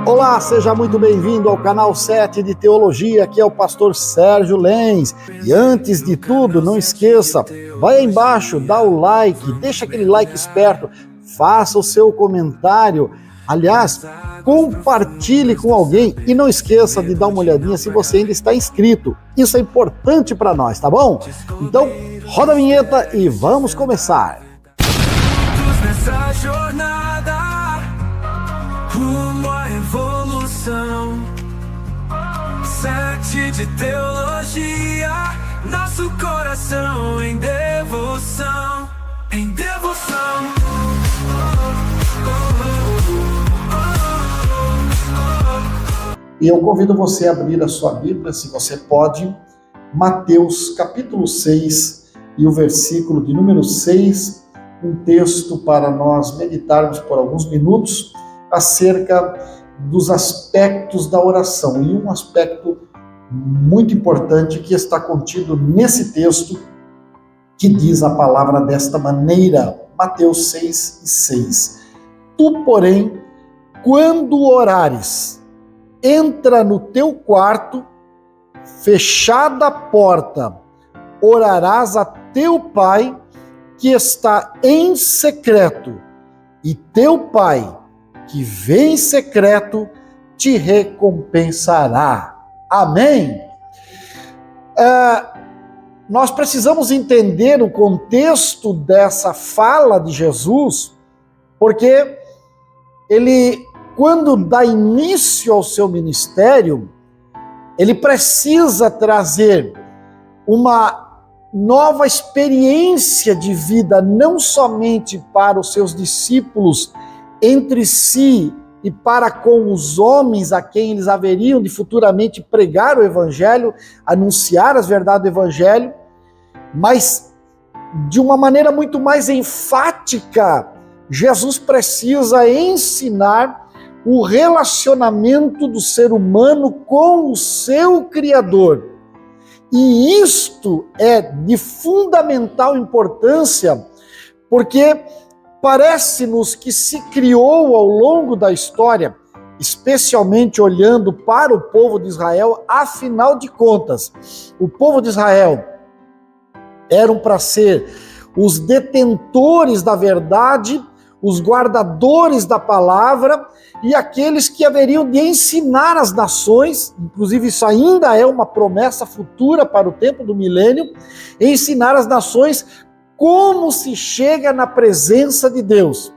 Olá, seja muito bem-vindo ao canal 7 de Teologia, aqui é o pastor Sérgio Lenz. E antes de tudo, não esqueça, vai aí embaixo, dá o like, deixa aquele like esperto, faça o seu comentário. Aliás, compartilhe com alguém e não esqueça de dar uma olhadinha se você ainda está inscrito. Isso é importante para nós, tá bom? Então, roda a vinheta e vamos começar. Nessa jornada rumo à evolução, 7 de teologia, nosso coração em devoção, em devoção. E eu convido você a abrir a sua Bíblia, se você pode, Mateus capítulo 6 e o versículo de número 6, um texto para nós meditarmos por alguns minutos acerca dos aspectos da oração. E um aspecto muito importante que está contido nesse texto, que diz a palavra desta maneira, Mateus 6:6. Tu, porém, quando orares, entra no teu quarto, fechada a porta, orarás a teu pai que está em secreto, e teu pai que vê em secreto te recompensará. Amém? Nós precisamos entender o contexto dessa fala de Jesus, porque ele, quando dá início ao seu ministério, ele precisa trazer uma nova experiência de vida, não somente para os seus discípulos entre si e para com os homens a quem eles haveriam de futuramente pregar o evangelho, anunciar as verdades do evangelho, mas de uma maneira muito mais enfática, Jesus precisa ensinar o relacionamento do ser humano com o seu Criador. E isto é de fundamental importância, porque parece-nos que se criou ao longo da história, especialmente olhando para o povo de Israel, afinal de contas, o povo de Israel eram para ser os detentores da verdade, os guardadores da palavra e aqueles que haveriam de ensinar as nações, inclusive isso ainda é uma promessa futura para o tempo do milênio, ensinar as nações como se chega na presença de Deus.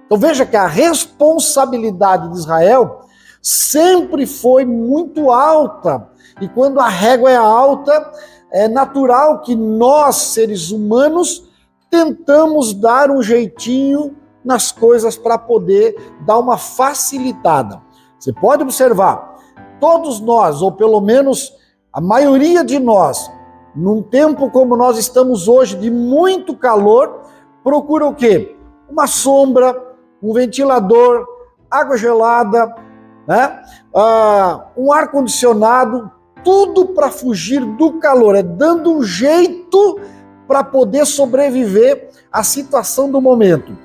Então veja que a responsabilidade de Israel sempre foi muito alta, e quando a régua é alta, é natural que nós, seres humanos, tentamos dar um jeitinho nas coisas para poder dar uma facilitada. Você pode observar, todos nós, ou pelo menos a maioria de nós, num tempo como nós estamos hoje, de muito calor, procura o quê? Uma sombra, um ventilador, água gelada, né? Um ar-condicionado, tudo para fugir do calor, é dando um jeito para poder sobreviver à situação do momento.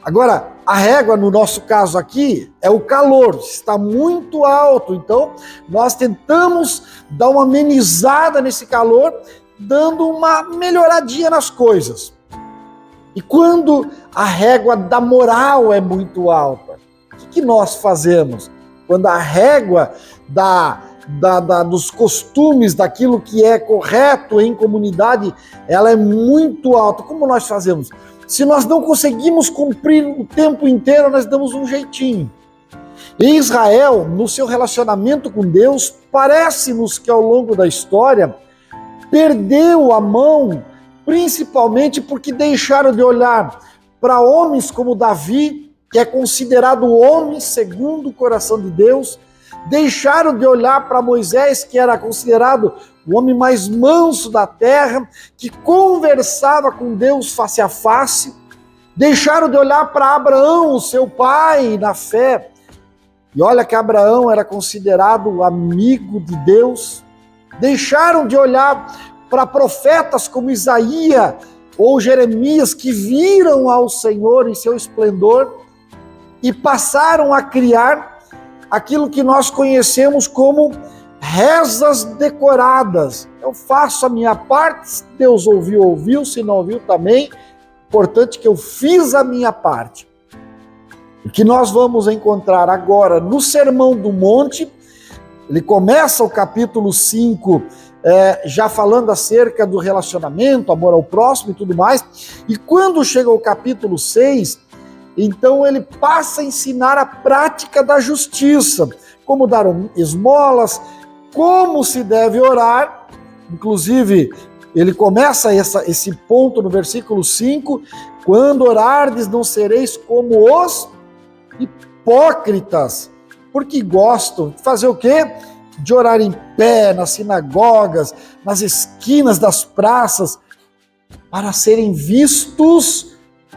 Agora, a régua, no nosso caso aqui, é o calor, está muito alto, então nós tentamos dar uma amenizada nesse calor, dando uma melhoradinha nas coisas. E quando a régua da moral é muito alta, o que nós fazemos? Quando a régua dos costumes, daquilo que é correto em comunidade, ela é muito alta, como nós fazemos? Se nós não conseguimos cumprir o tempo inteiro, nós damos um jeitinho. E Israel, no seu relacionamento com Deus, parece-nos que ao longo da história, perdeu a mão, principalmente porque deixaram de olhar para homens como Davi, que é considerado o homem segundo o coração de Deus, deixaram de olhar para Moisés, que era considerado o homem mais manso da terra, que conversava com Deus face a face, deixaram de olhar para Abraão, o seu pai na fé, e olha que Abraão era considerado amigo de Deus, deixaram de olhar para profetas como Isaías ou Jeremias, que viram ao Senhor em seu esplendor, e passaram a criar aquilo que nós conhecemos como rezas decoradas. Eu faço a minha parte, se Deus ouviu, ouviu, se não ouviu também. Importante que eu fiz a minha parte. O que nós vamos encontrar agora no Sermão do Monte, ele começa o capítulo 5 já falando acerca do relacionamento, amor ao próximo e tudo mais, e quando chega ao capítulo 6, então ele passa a ensinar a prática da justiça, como dar esmolas, como se deve orar. Inclusive, ele começa esse ponto no versículo 5, quando orardes não sereis como os hipócritas, porque gostam de fazer o quê? De orar em pé, nas sinagogas, nas esquinas das praças, para serem vistos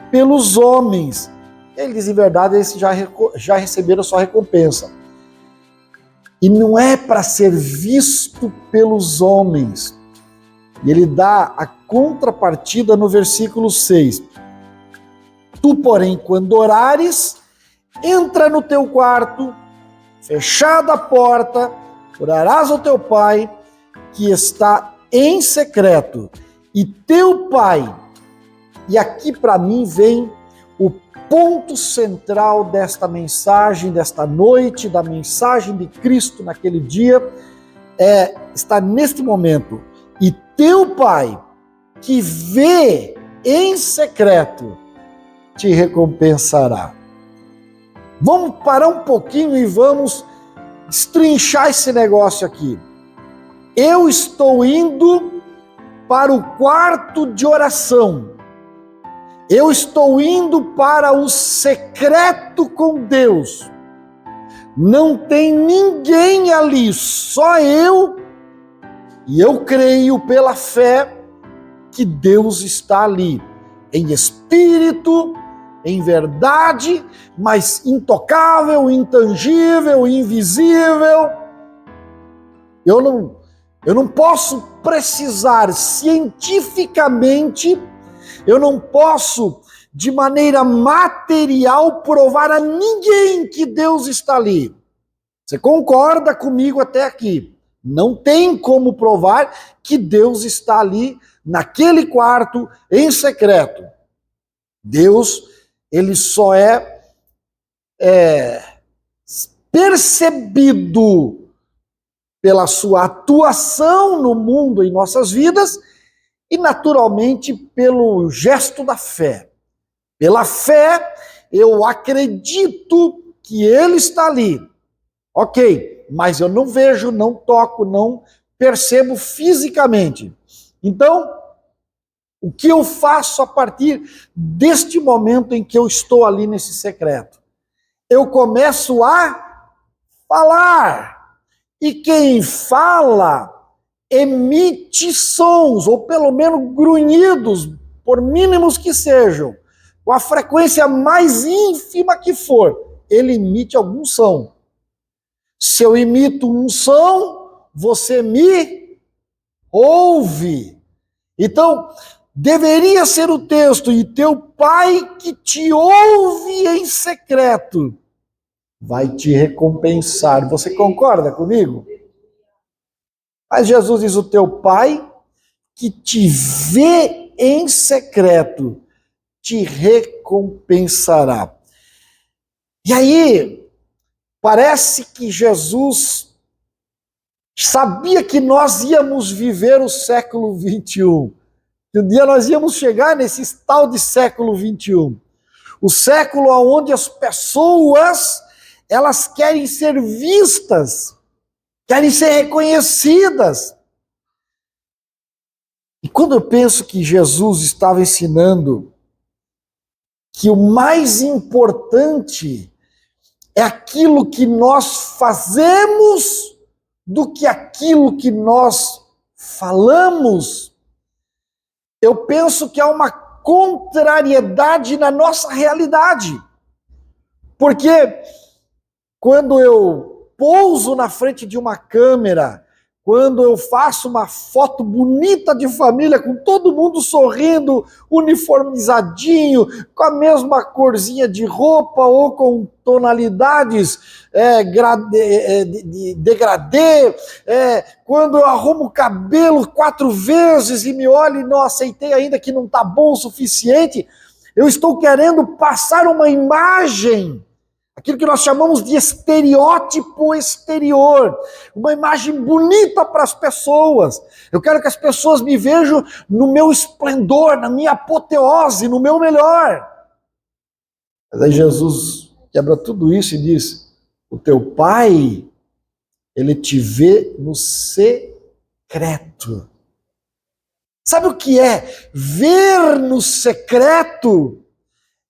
pelos homens. Ele diz, em verdade, eles já receberam a sua recompensa. E não é para ser visto pelos homens. E ele dá a contrapartida no versículo 6. Tu, porém, quando orares, entra no teu quarto, fechada a porta, orarás ao teu pai, que está em secreto, e teu pai, e aqui para mim vem o ponto central desta mensagem, desta noite, da mensagem de Cristo naquele dia, está neste momento, e teu pai, que vê em secreto, te recompensará. Vamos parar um pouquinho e vamos destrinchar esse negócio aqui. Eu estou indo para o quarto de oração. Eu estou indo para o secreto com Deus. Não tem ninguém ali, só eu. E eu creio pela fé que Deus está ali, em espírito, em verdade, mas intocável, intangível, invisível. Eu não posso precisar cientificamente, eu não posso de maneira material provar a ninguém que Deus está ali. Você concorda comigo até aqui? Não tem como provar que Deus está ali naquele quarto em secreto. Deus, ele só é percebido pela sua atuação no mundo, em nossas vidas, e naturalmente pelo gesto da fé. Pela fé, eu acredito que ele está ali. Ok, mas eu não vejo, não toco, não percebo fisicamente. Então, o que eu faço a partir deste momento em que eu estou ali nesse secreto? Eu começo a falar. E quem fala emite sons, ou pelo menos grunhidos, por mínimos que sejam, com a frequência mais ínfima que for, ele emite algum som. Se eu imito um som, você me ouve. Então, deveria ser o texto, e teu pai que te ouve em secreto vai te recompensar. Você concorda comigo? Mas Jesus diz, o teu pai que te vê em secreto te recompensará. E aí, parece que Jesus sabia que nós íamos viver o século 21. Que um dia nós íamos chegar nesse tal de século 21. O século onde as pessoas, elas querem ser vistas, querem ser reconhecidas. E quando eu penso que Jesus estava ensinando que o mais importante é aquilo que nós fazemos do que aquilo que nós falamos, eu penso que há uma contrariedade na nossa realidade. Porque quando eu pouso na frente de uma câmera quando eu faço uma foto bonita de família, com todo mundo sorrindo, uniformizadinho, com a mesma corzinha de roupa ou com tonalidades de degradê, quando eu arrumo o cabelo 4 vezes e me olho e não aceitei ainda que não está bom o suficiente, eu estou querendo passar uma imagem, aquilo que nós chamamos de estereótipo exterior, uma imagem bonita para as pessoas. Eu quero que as pessoas me vejam no meu esplendor, na minha apoteose, no meu melhor. Mas aí Jesus quebra tudo isso e diz: o teu pai, ele te vê no secreto. Sabe o que é ver no secreto?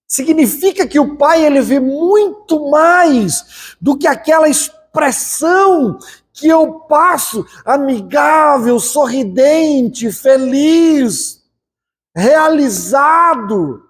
Significa que o pai, ele vê muito mais do que aquela expressão que eu passo, amigável, sorridente, feliz, realizado.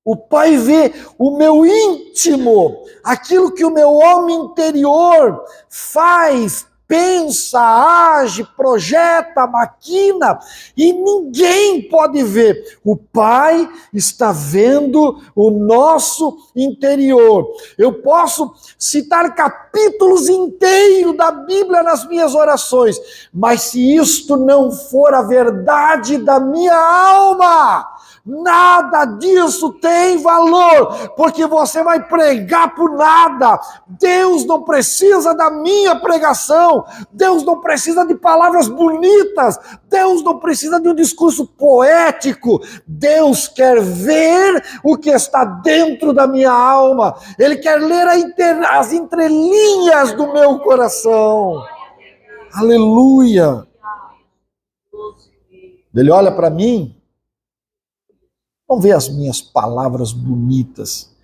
O pai vê o meu íntimo, aquilo que o meu homem interior faz, pensa, age, projeta, maquina, e ninguém pode ver. O Pai está vendo o nosso interior. Eu posso citar capítulos inteiros da Bíblia nas minhas orações, mas se isto não for a verdade da minha alma, nada disso tem valor, porque você vai pregar por nada. Deus não precisa da minha pregação, Deus não precisa de palavras bonitas, Deus não precisa de um discurso poético. Deus quer ver o que está dentro da minha alma, Ele quer ler as entrelinhas do meu coração. Aleluia! Ele olha para mim, não vê as minhas palavras bonitas,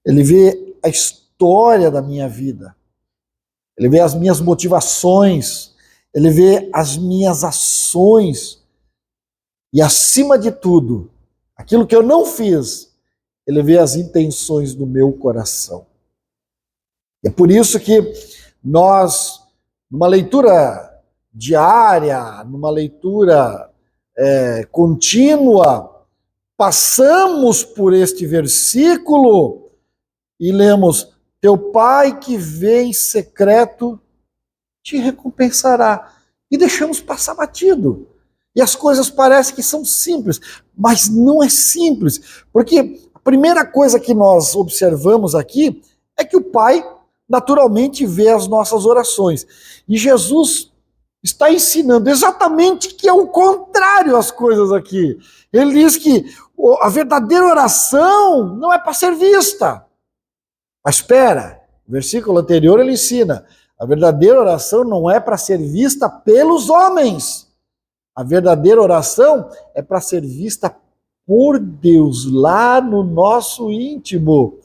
ele vê a história da minha vida, ele vê as minhas motivações, ele vê as minhas ações, e acima de tudo, aquilo que eu não fiz, ele vê as intenções do meu coração. É por isso que nós, numa leitura diária, numa leitura contínua, passamos por este versículo e lemos: teu pai que vê em secreto te recompensará. E deixamos passar batido. E as coisas parecem que são simples, mas não é simples. Porque a primeira coisa que nós observamos aqui é que o pai naturalmente vê as nossas orações. E Jesus está ensinando exatamente que é o contrário às coisas aqui. Ele diz que a verdadeira oração não é para ser vista. Mas espera, o versículo anterior ele ensina: a verdadeira oração não é para ser vista pelos homens. A verdadeira oração é para ser vista por Deus, lá no nosso íntimo.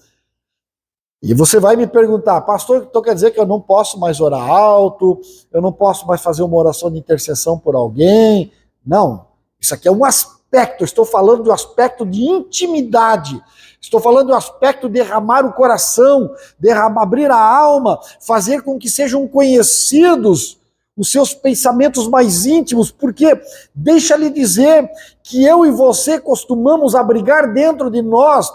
E você vai me perguntar: pastor, então quer dizer que eu não posso mais orar alto, eu não posso mais fazer uma oração de intercessão por alguém? Não, isso aqui é um aspecto, eu estou falando do aspecto de intimidade, estou falando do aspecto de derramar o coração, abrir a alma, fazer com que sejam conhecidos os seus pensamentos mais íntimos, porque deixa-lhe dizer que eu e você costumamos abrigar dentro de nós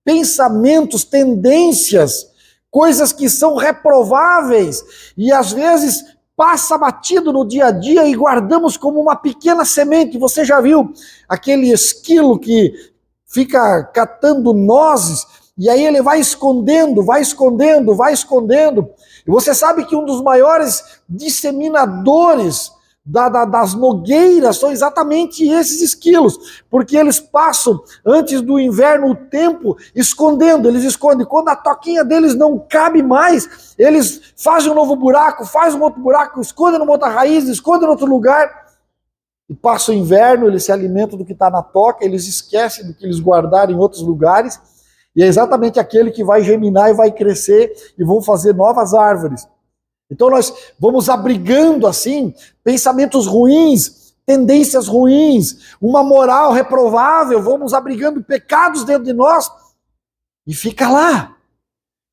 pensamentos, tendências, coisas que são reprováveis e às vezes passa batido no dia a dia e guardamos como uma pequena semente. Você já viu aquele esquilo que fica catando nozes e aí ele vai escondendo, vai escondendo, vai escondendo. E você sabe que um dos maiores disseminadores das nogueiras são exatamente esses esquilos, porque eles passam antes do inverno o tempo escondendo, eles escondem. Quando a toquinha deles não cabe mais, eles fazem um novo buraco, fazem um outro buraco, escondem numa outra raiz, escondem em outro lugar, e passa o inverno, eles se alimentam do que está na toca, eles esquecem do que eles guardaram em outros lugares, e é exatamente aquele que vai germinar e vai crescer e vão fazer novas árvores. Então nós vamos abrigando assim pensamentos ruins, tendências ruins, uma moral reprovável, vamos abrigando pecados dentro de nós e fica lá.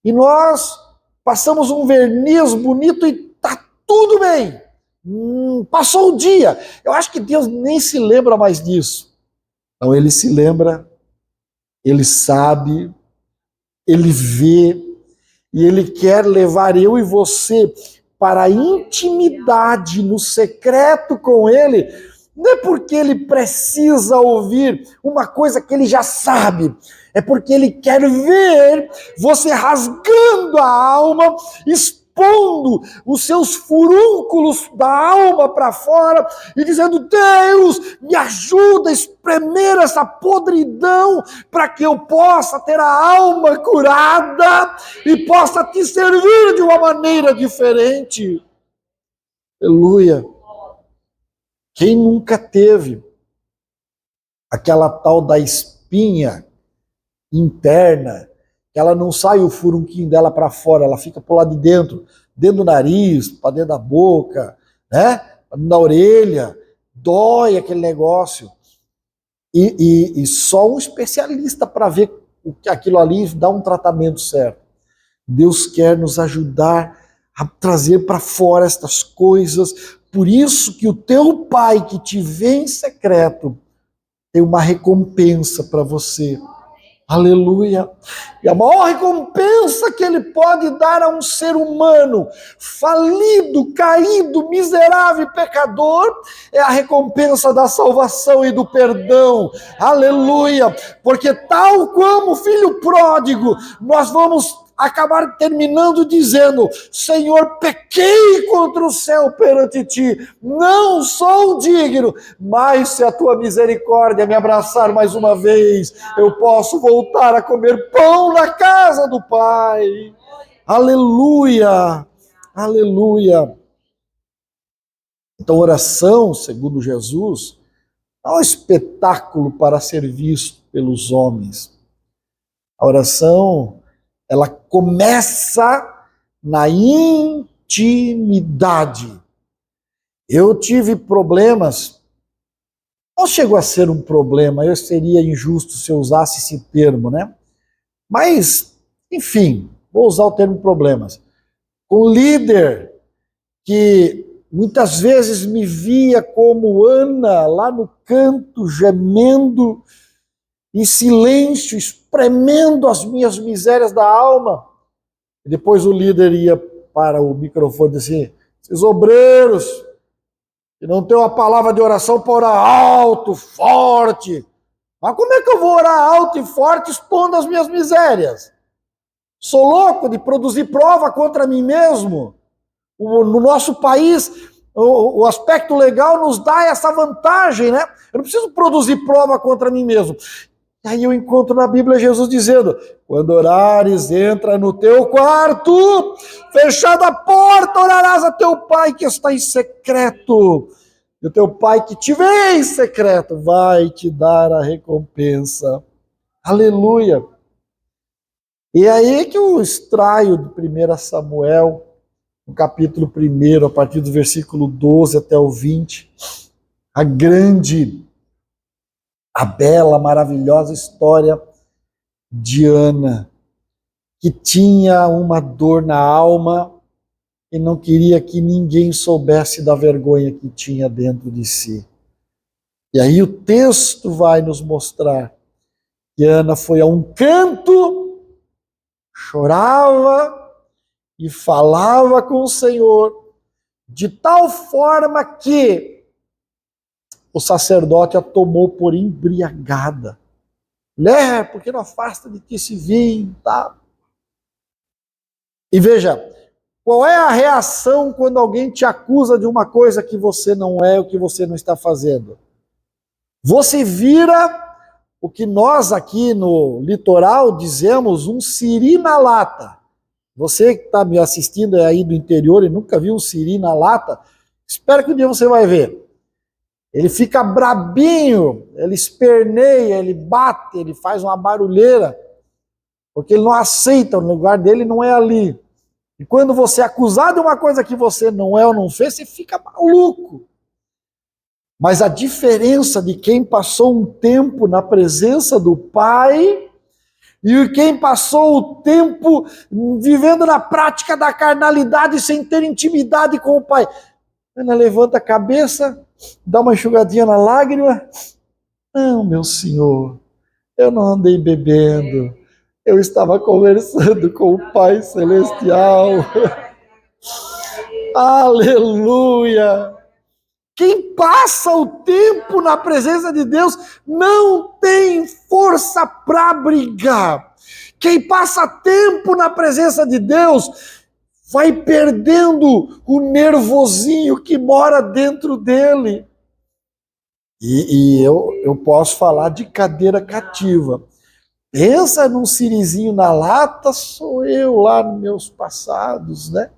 E nós passamos um verniz bonito e tá tudo bem. Passou o dia. Eu acho que Deus nem se lembra mais disso. Não, ele se lembra, ele sabe, ele vê, e ele quer levar eu e você para a intimidade, no secreto com ele. Não é porque ele precisa ouvir uma coisa que ele já sabe, é porque ele quer ver você rasgando a alma, expondo os seus furúnculos da alma para fora e dizendo: Deus, me ajuda a espremer essa podridão para que eu possa ter a alma curada e possa te servir de uma maneira diferente. Aleluia. Quem nunca teve aquela tal da espinha interna, que ela não sai o furunquinho dela para fora, ela fica por lá de dentro do nariz, para dentro da boca, né? Na orelha, dói aquele negócio. E só um especialista para ver o que aquilo ali dá um tratamento certo. Deus quer nos ajudar a trazer para fora estas coisas. Por isso que o teu Pai que te vê em secreto tem uma recompensa para você. Aleluia. E a maior recompensa que ele pode dar a um ser humano falido, caído, miserável e pecador é a recompensa da salvação e do perdão. Aleluia. Porque tal como o filho pródigo, nós vamos acabar terminando dizendo: Senhor, pequei contra o céu perante ti, não sou digno, mas se a tua misericórdia me abraçar mais uma vez, eu posso voltar a comer pão na casa do Pai. Aleluia, aleluia. Então, oração, segundo Jesus, não é um espetáculo para ser visto pelos homens. A oração, ela começa na intimidade. Eu tive problemas, não chegou a ser um problema, eu seria injusto se eu usasse esse termo, né? Mas, enfim, vou usar o termo problemas. Um líder que muitas vezes me via como Ana, lá no canto, gemendo, em silêncio, espremendo as minhas misérias da alma. E depois o líder ia para o microfone e dizia assim: esses obreiros que não tem uma palavra de oração para orar alto, forte. Mas como é que eu vou orar alto e forte expondo as minhas misérias? Sou louco de produzir prova contra mim mesmo? No nosso país, o aspecto legal nos dá essa vantagem, né? Eu não preciso produzir prova contra mim mesmo. E aí eu encontro na Bíblia Jesus dizendo: quando orares, entra no teu quarto, fechada a porta, orarás a teu Pai que está em secreto. E o teu Pai que te vê em secreto vai te dar a recompensa. Aleluia! E aí que eu extraio de 1 Samuel, no capítulo 1, a partir do versículo 12 até o 20, a bela, maravilhosa história de Ana, que tinha uma dor na alma e não queria que ninguém soubesse da vergonha que tinha dentro de si. E aí o texto vai nos mostrar que Ana foi a um canto, chorava e falava com o Senhor, de tal forma que o sacerdote a tomou por embriagada. Mulher, por que não afasta de ti esse vinho? Tá? E veja, qual é a reação quando alguém te acusa de uma coisa que você não é, o que você não está fazendo? Você vira o que nós aqui no litoral dizemos um siri na lata. Você que está me assistindo aí do interior e nunca viu um siri na lata, espero que um dia você vai ver. Ele fica brabinho, ele esperneia, ele bate, ele faz uma barulheira, porque ele não aceita, o lugar dele não é ali. E quando você é acusado de uma coisa que você não é ou não fez, você fica maluco. Mas a diferença de quem passou um tempo na presença do Pai e quem passou o tempo vivendo na prática da carnalidade sem ter intimidade com o Pai, Ana levanta a cabeça, dá uma enxugadinha na lágrima. Não, meu senhor, eu não andei bebendo. Eu estava conversando com o Pai Celestial. Aleluia! Quem passa o tempo na presença de Deus não tem força para brigar. Quem passa tempo na presença de Deus vai perdendo o nervosinho que mora dentro dele. E eu posso falar de cadeira cativa. Pensa num sirizinho na lata, sou eu lá nos meus passados, né?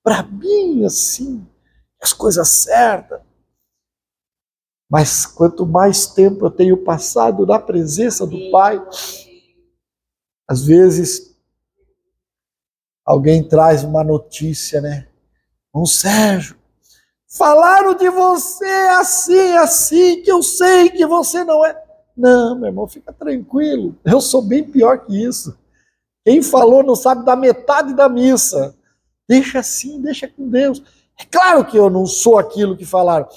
Brabinho assim, as coisas certas. Mas quanto mais tempo eu tenho passado na presença do Pai, às vezes alguém traz uma notícia, né? Sérgio, falaram de você assim, que eu sei que você não é. Não, meu irmão, fica tranquilo. Eu sou bem pior que isso. Quem falou não sabe da metade da missa. Deixa assim, deixa com Deus. É claro que eu não sou aquilo que falaram,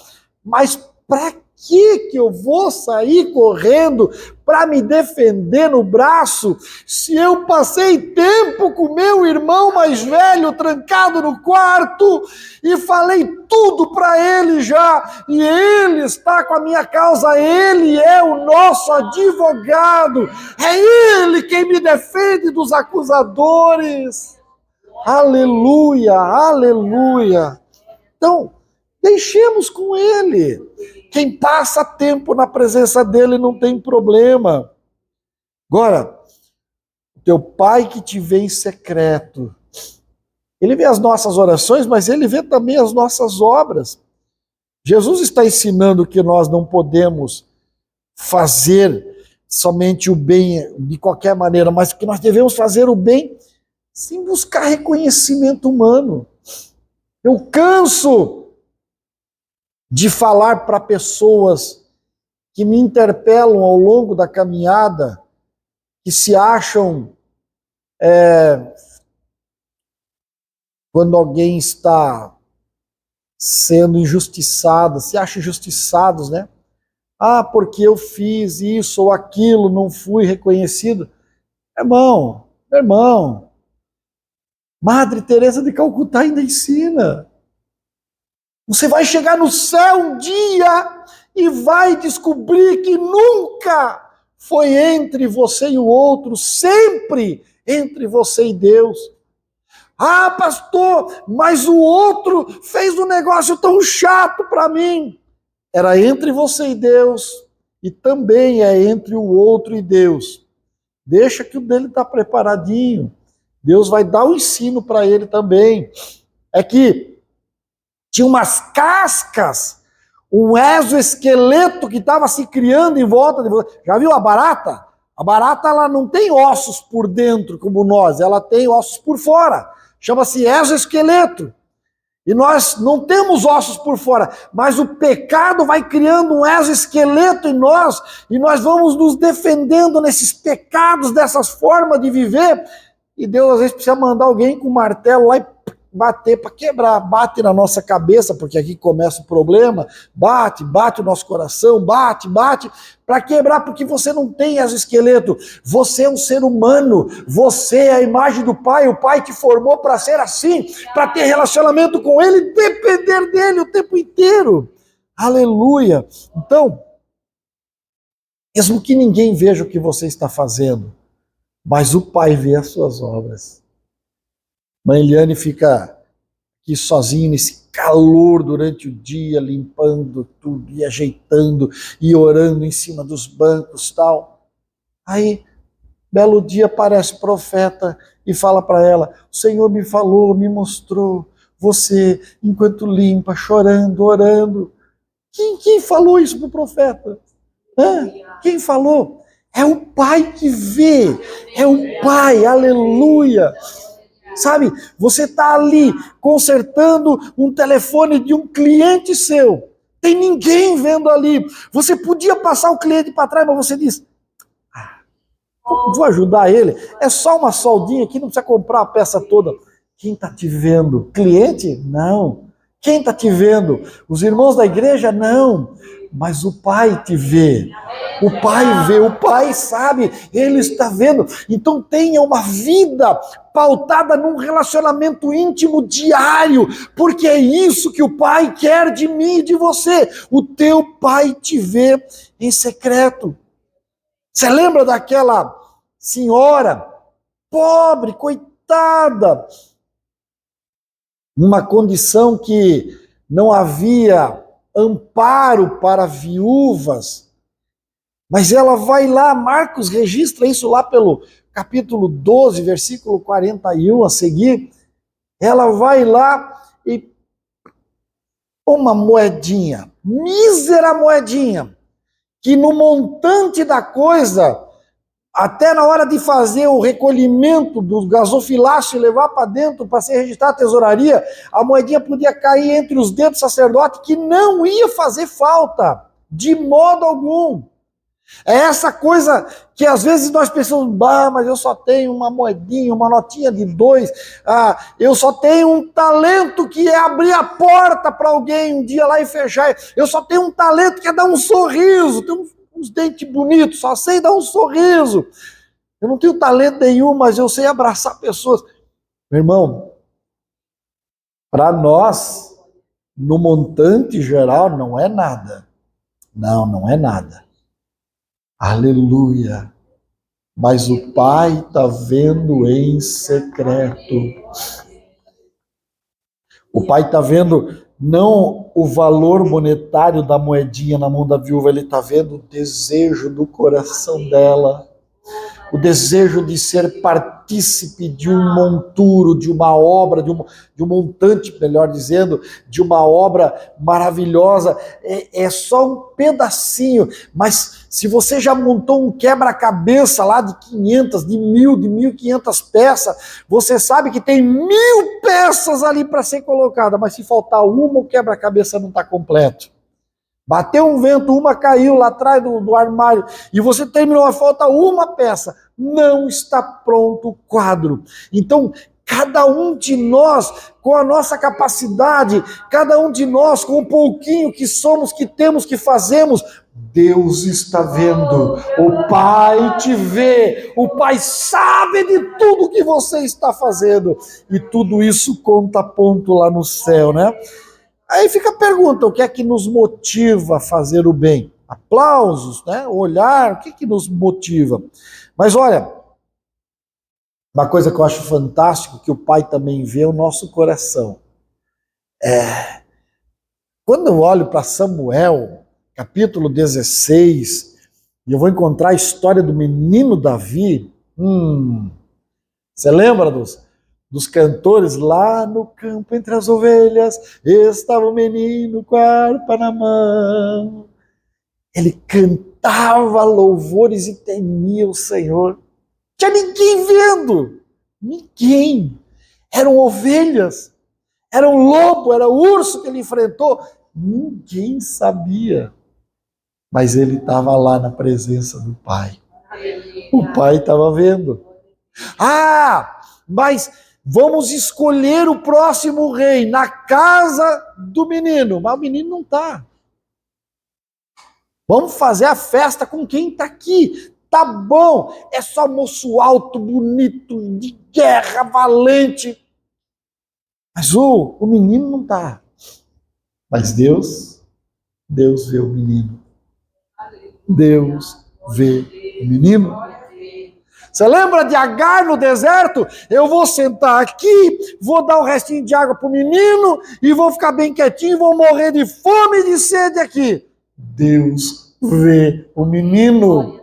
mas para que eu vou sair correndo para me defender no braço se eu passei tempo com meu irmão mais velho trancado no quarto e falei tudo para ele já, e ele está com a minha causa, ele é o nosso advogado, é ele quem me defende dos acusadores. Aleluia, aleluia. Então, deixemos com ele. Quem passa tempo na presença dele não tem problema. Agora, teu Pai que te vê em secreto, ele vê as nossas orações, mas ele vê também as nossas obras. Jesus está ensinando que nós não podemos fazer somente o bem de qualquer maneira, mas que nós devemos fazer o bem sem buscar reconhecimento humano. Eu canso de falar para pessoas que me interpelam ao longo da caminhada, que se acham, quando alguém está sendo injustiçado, se acham injustiçados, né? Ah, porque eu fiz isso ou aquilo, não fui reconhecido. Meu irmão, Madre Teresa de Calcutá ainda ensina. Você vai chegar no céu um dia e vai descobrir que nunca foi entre você e o outro, sempre entre você e Deus. Ah, pastor, mas o outro fez um negócio tão chato para mim. Era entre você e Deus, e também é entre o outro e Deus. Deixa que o dele está preparadinho. Deus vai dar o ensino para ele também. É que tinha umas cascas, um exoesqueleto que estava se criando em volta de você. Já viu a barata? A barata ela não tem ossos por dentro como nós, ela tem ossos por fora. Chama-se exoesqueleto. E nós não temos ossos por fora, mas o pecado vai criando um exoesqueleto em nós, e nós vamos nos defendendo nesses pecados, dessas formas de viver, e Deus às vezes precisa mandar alguém com um martelo lá e bater para quebrar, bate na nossa cabeça, porque aqui começa o problema, bate o nosso coração, bate, para quebrar, porque você não tem exoesqueleto, você é um ser humano, você é a imagem do Pai, o Pai te formou para ser assim, para ter relacionamento com Ele, depender dEle o tempo inteiro, aleluia. Então, mesmo que ninguém veja o que você está fazendo, mas o Pai vê as suas obras. Mãe Eliane fica aqui sozinha nesse calor durante o dia, limpando tudo e ajeitando e orando em cima dos bancos e tal. Aí, belo dia, aparece o profeta e fala para ela, o Senhor me falou, me mostrou, você, enquanto limpa, chorando, orando. Quem falou isso para o profeta? Quem falou? É o Pai que vê, é o Pai, aleluia. Sabe, você está ali consertando um telefone de um cliente seu, tem ninguém vendo ali, você podia passar o cliente para trás, mas você diz, vou ajudar ele, é só uma soldinha aqui, não precisa comprar a peça toda. Quem está te vendo? Cliente? Não. Quem está te vendo? Os irmãos da igreja? Não, mas o Pai te vê. O Pai vê, o Pai sabe, Ele está vendo. Então tenha uma vida pautada num relacionamento íntimo diário, porque é isso que o Pai quer de mim e de você. O teu Pai te vê em secreto. Você lembra daquela senhora pobre, coitada, numa condição que não havia amparo para viúvas, mas ela vai lá, Marcos registra isso lá pelo capítulo 12, versículo 41 a seguir, ela vai lá e uma moedinha, mísera moedinha, que no montante da coisa, até na hora de fazer o recolhimento do gasofilácio e levar para dentro para ser registrado à tesouraria, a moedinha podia cair entre os dedos do sacerdote, que não ia fazer falta, de modo algum. É essa coisa que às vezes nós pensamos, mas eu só tenho uma moedinha, uma notinha de 2, eu só tenho um talento que é abrir a porta para alguém um dia lá e fechar, eu só tenho um talento que é dar um sorriso, tenho uns dentes bonitos, só sei dar um sorriso, eu não tenho talento nenhum, mas eu sei abraçar pessoas. Meu irmão, para nós, no montante geral, não é nada. Não é nada. Aleluia. Mas o Pai está vendo em secreto. O Pai está vendo não o valor monetário da moedinha na mão da viúva, ele está vendo o desejo do coração dela, o desejo de ser partícipe de um monturo, de uma obra, de um montante, melhor dizendo, de uma obra maravilhosa. É só um pedacinho, mas se você já montou um quebra-cabeça lá de 500, de 1.000, de 1.500 peças, você sabe que tem 1.000 peças ali para ser colocada, mas se faltar uma, o quebra-cabeça não está completo. Bateu um vento, uma caiu lá atrás do armário, e você terminou, falta uma peça, não está pronto o quadro. Então, cada um de nós, com a nossa capacidade, cada um de nós, com o pouquinho que somos, que temos, que fazemos, Deus está vendo, o Pai te vê, o Pai sabe de tudo que você está fazendo, e tudo isso conta ponto lá no céu, né? Aí fica a pergunta, o que é que nos motiva a fazer o bem? Aplausos, né? Olhar, o que é que nos motiva? Mas olha, uma coisa que eu acho fantástico, que o Pai também vê, é o nosso coração. Quando eu olho para Samuel, capítulo 16, e eu vou encontrar a história do menino Davi, você lembra dos cantores? Lá no campo entre as ovelhas estava o menino com a harpa na mão. Ele cantava louvores e temia o Senhor. Tinha ninguém vendo, ninguém. Eram ovelhas, era um lobo, era urso que ele enfrentou. Ninguém sabia, mas ele estava lá na presença do Pai. O Pai estava vendo. Mas vamos escolher o próximo rei na casa do menino. Mas o menino não está. Vamos fazer a festa com quem está aqui. Tá bom, é só moço alto, bonito, de guerra, valente. Mas o menino não está. Mas Deus vê o menino. Deus vê o menino. Você lembra de Agar no deserto? Eu vou sentar aqui, vou dar o restinho de água para o menino e vou ficar bem quietinho, vou morrer de fome e de sede aqui. Deus vê o menino.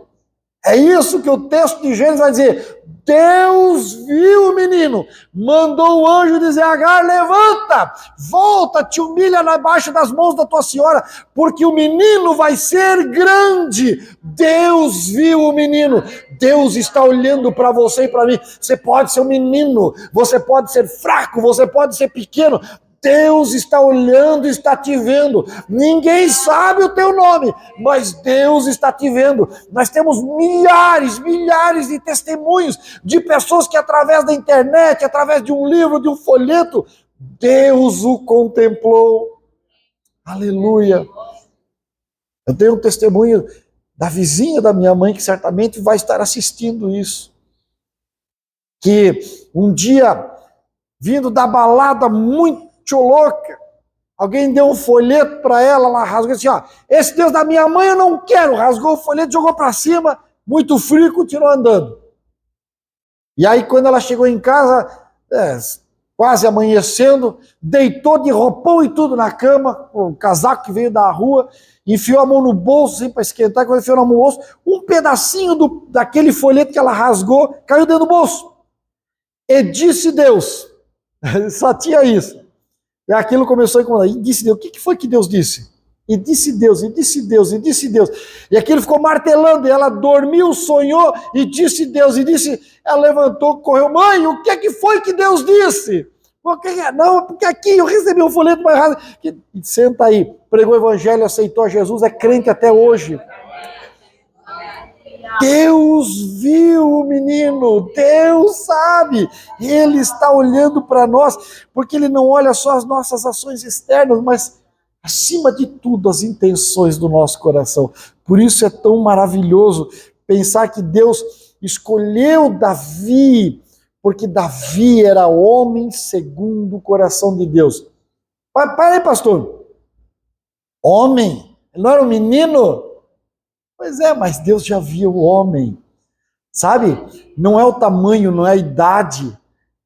É isso que o texto de Gênesis vai dizer. Deus viu o menino, mandou o anjo dizer: Agar, levanta, volta, te humilha abaixo das mãos da tua senhora, porque o menino vai ser grande. Deus viu o menino. Deus está olhando para você e para mim. Você pode ser um menino, você pode ser fraco, você pode ser pequeno. Deus está olhando, está te vendo. Ninguém sabe o teu nome, mas Deus está te vendo. Nós temos milhares de testemunhos de pessoas que através da internet, através de um livro, de um folheto, Deus o contemplou. Aleluia. Eu tenho um testemunho da vizinha da minha mãe, que certamente vai estar assistindo isso. Que um dia, vindo da balada muito louca, alguém deu um folheto para ela, ela rasgou assim, ó, esse Deus da minha mãe eu não quero, rasgou o folheto, jogou para cima, muito frio, e continuou andando. E aí quando ela chegou em casa, quase amanhecendo, deitou de roupão e tudo na cama, o casaco que veio da rua, enfiou a mão no bolso, assim, para esquentar, quando enfiou a mão no bolso, um pedacinho daquele folheto que ela rasgou, caiu dentro do bolso. E disse Deus, só tinha isso. E aquilo começou a incomodar. E disse Deus, o que foi que Deus disse? E disse Deus, e disse Deus, e disse Deus. E aquilo ficou martelando, e ela dormiu, sonhou, e disse Deus, e disse, ela levantou, correu, mãe, o que foi que Deus disse? Não, porque aqui eu recebi um folheto mais errado. Senta aí, pregou o evangelho, aceitou a Jesus, é crente até hoje. Deus viu o menino, Deus sabe, Ele está olhando para nós, porque Ele não olha só as nossas ações externas, mas acima de tudo as intenções do nosso coração. Por isso é tão maravilhoso pensar que Deus escolheu Davi, porque Davi era homem segundo o coração de Deus. Para aí, pastor, homem, ele não era um menino? Pois é, mas Deus já via o homem, sabe? Não é o tamanho, não é a idade.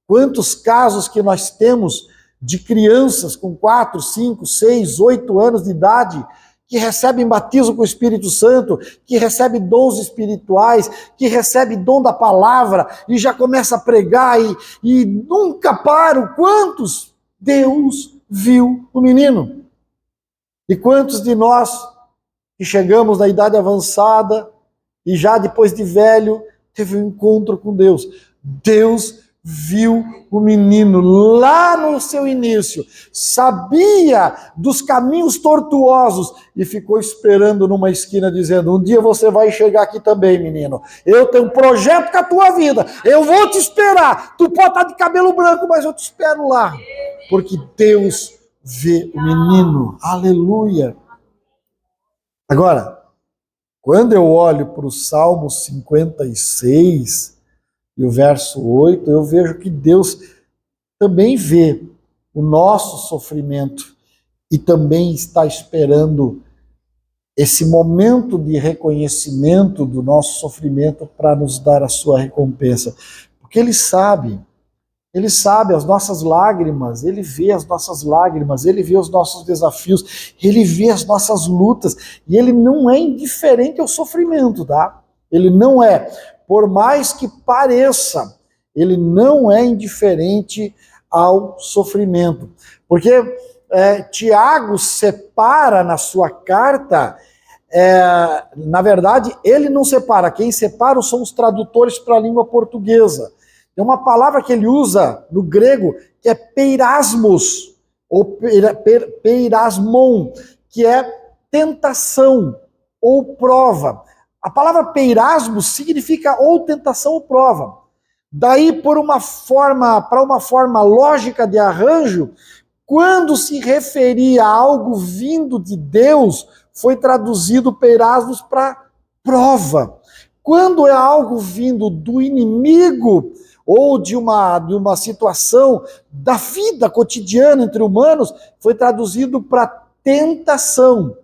Quantos casos que nós temos de crianças com 4, 5, 6, 8 anos de idade que recebem batismo com o Espírito Santo, que recebem dons espirituais, que recebem dom da palavra e já começa a pregar e nunca param. Quantos? Deus viu o menino. E quantos de nós que chegamos na idade avançada e já depois de velho, teve um encontro com Deus. Deus viu o menino lá no seu início, sabia dos caminhos tortuosos e ficou esperando numa esquina dizendo, um dia você vai chegar aqui também, menino. Eu tenho um projeto com a tua vida, eu vou te esperar. Tu pode estar de cabelo branco, mas eu te espero lá. Porque Deus vê o menino. Aleluia. Agora, quando eu olho para o Salmo 56 e o verso 8, eu vejo que Deus também vê o nosso sofrimento e também está esperando esse momento de reconhecimento do nosso sofrimento para nos dar a sua recompensa. Porque Ele sabe as nossas lágrimas, Ele vê as nossas lágrimas, Ele vê os nossos desafios, Ele vê as nossas lutas, e Ele não é indiferente ao sofrimento, tá? Ele não é, por mais que pareça, Ele não é indiferente ao sofrimento. Porque Tiago separa na sua carta, na verdade, ele não separa, quem separa são os tradutores para a língua portuguesa. Tem uma palavra que ele usa no grego que é peirasmos, ou peirasmon, que é tentação ou prova. A palavra peirasmos significa ou tentação ou prova. Daí, para uma forma lógica de arranjo, quando se referia a algo vindo de Deus, foi traduzido peirasmos para prova. Quando é algo vindo do inimigo, ou de uma situação da vida cotidiana entre humanos, foi traduzido para tentação,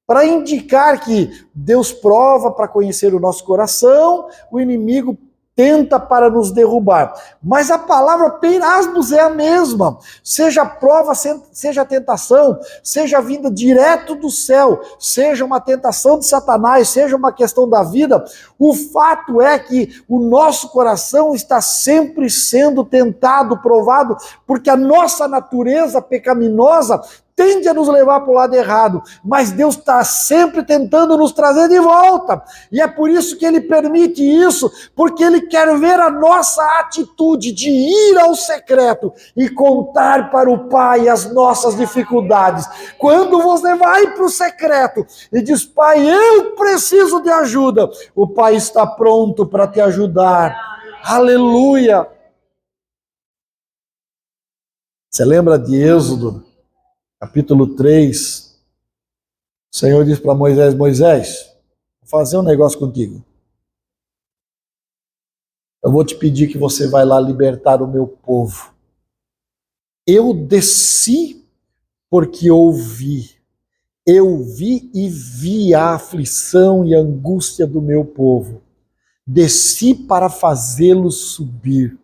para indicar que Deus prova para conhecer o nosso coração, o inimigo tenta para nos derrubar. Mas a palavra peirasmos é a mesma. Seja prova, seja tentação, seja vinda direto do céu, seja uma tentação de Satanás, seja uma questão da vida, o fato é que o nosso coração está sempre sendo tentado, provado, porque a nossa natureza pecaminosa tende a nos levar para o lado errado, mas Deus está sempre tentando nos trazer de volta, e é por isso que Ele permite isso, porque Ele quer ver a nossa atitude de ir ao secreto e contar para o Pai as nossas dificuldades. Quando você vai para o secreto e diz, Pai, eu preciso de ajuda, o Pai está pronto para te ajudar. Aleluia! Você lembra de Êxodo, capítulo 3? O Senhor diz para Moisés: Moisés, vou fazer um negócio contigo. Eu vou te pedir que você vai lá libertar o meu povo. Eu desci porque ouvi. Eu vi e vi a aflição e a angústia do meu povo. Desci para fazê-los subir.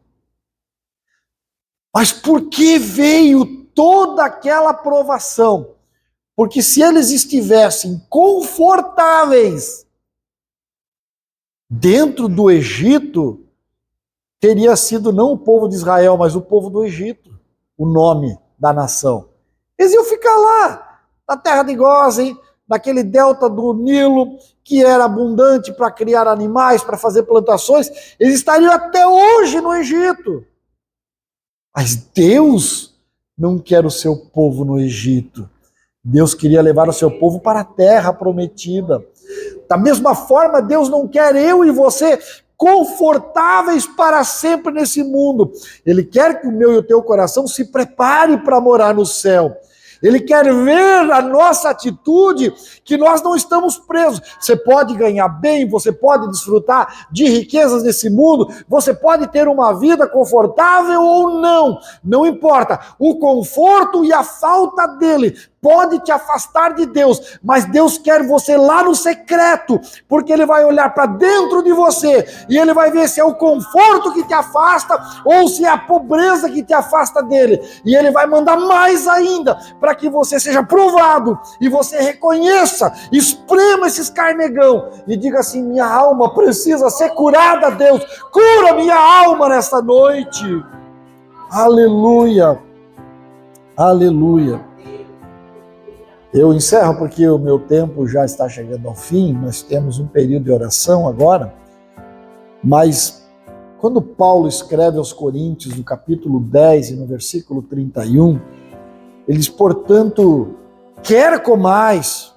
Mas por que veio toda aquela provação? Porque se eles estivessem confortáveis dentro do Egito, teria sido não o povo de Israel, mas o povo do Egito, o nome da nação. Eles iam ficar lá, na terra de Gósen, naquele delta do Nilo, que era abundante para criar animais, para fazer plantações. Eles estariam até hoje no Egito. Mas Deus não quer o seu povo no Egito. Deus queria levar o seu povo para a terra prometida. Da mesma forma, Deus não quer eu e você confortáveis para sempre nesse mundo. Ele quer que o meu e o teu coração se prepare para morar no céu. Ele quer ver a nossa atitude, que nós não estamos presos. Você pode ganhar bem, você pode desfrutar de riquezas nesse mundo, você pode ter uma vida confortável ou não, não importa. O conforto e a falta dele pode te afastar de Deus, mas Deus quer você lá no secreto, porque ele vai olhar para dentro de você e ele vai ver se é o conforto que te afasta ou se é a pobreza que te afasta dele. E ele vai mandar mais ainda para que você seja provado e você reconheça, esprema esses carnegão e diga assim: minha alma precisa ser curada, Deus, cura minha alma nesta noite. Aleluia, aleluia. Eu encerro porque o meu tempo já está chegando ao fim, nós temos um período de oração agora, mas quando Paulo escreve aos Coríntios, no capítulo 10 e no versículo 31, ele diz: portanto, quer comais,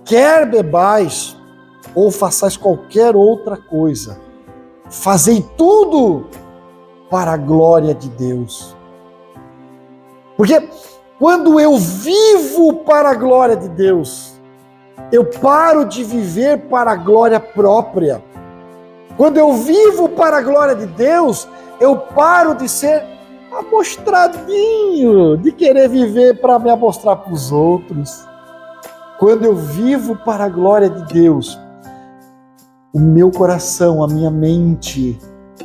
quer bebais, ou façais qualquer outra coisa, fazei tudo para a glória de Deus. Porque quando eu vivo para a glória de Deus, eu paro de viver para a glória própria. Quando eu vivo para a glória de Deus, eu paro de ser amostradinho, de querer viver para me amostrar para os outros. Quando eu vivo para a glória de Deus, o meu coração, a minha mente,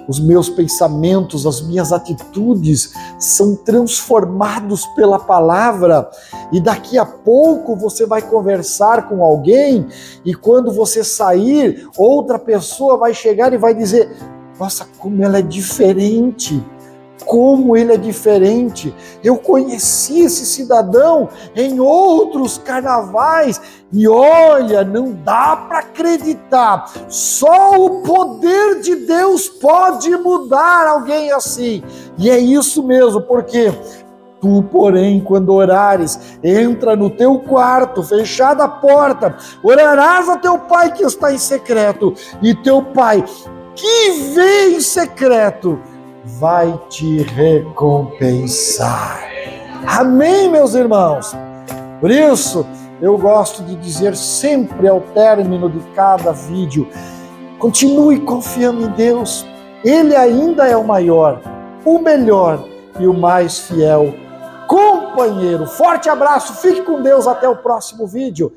os meus pensamentos, as minhas atitudes são transformados pela palavra, e daqui a pouco você vai conversar com alguém e quando você sair, outra pessoa vai chegar e vai dizer: nossa, como ela é diferente, como ele é diferente. Eu conheci esse cidadão em outros carnavais e olha, não dá para acreditar. Só o poder de Deus pode mudar alguém assim. E é isso mesmo, porque tu, porém, quando orares, entra no teu quarto, fechada a porta, orarás a teu pai que está em secreto, e teu pai que vê em secreto vai te recompensar. Amém, meus irmãos? Por isso, eu gosto de dizer sempre ao término de cada vídeo: continue confiando em Deus. Ele ainda é o maior, o melhor e o mais fiel companheiro. Forte abraço, fique com Deus, até o próximo vídeo.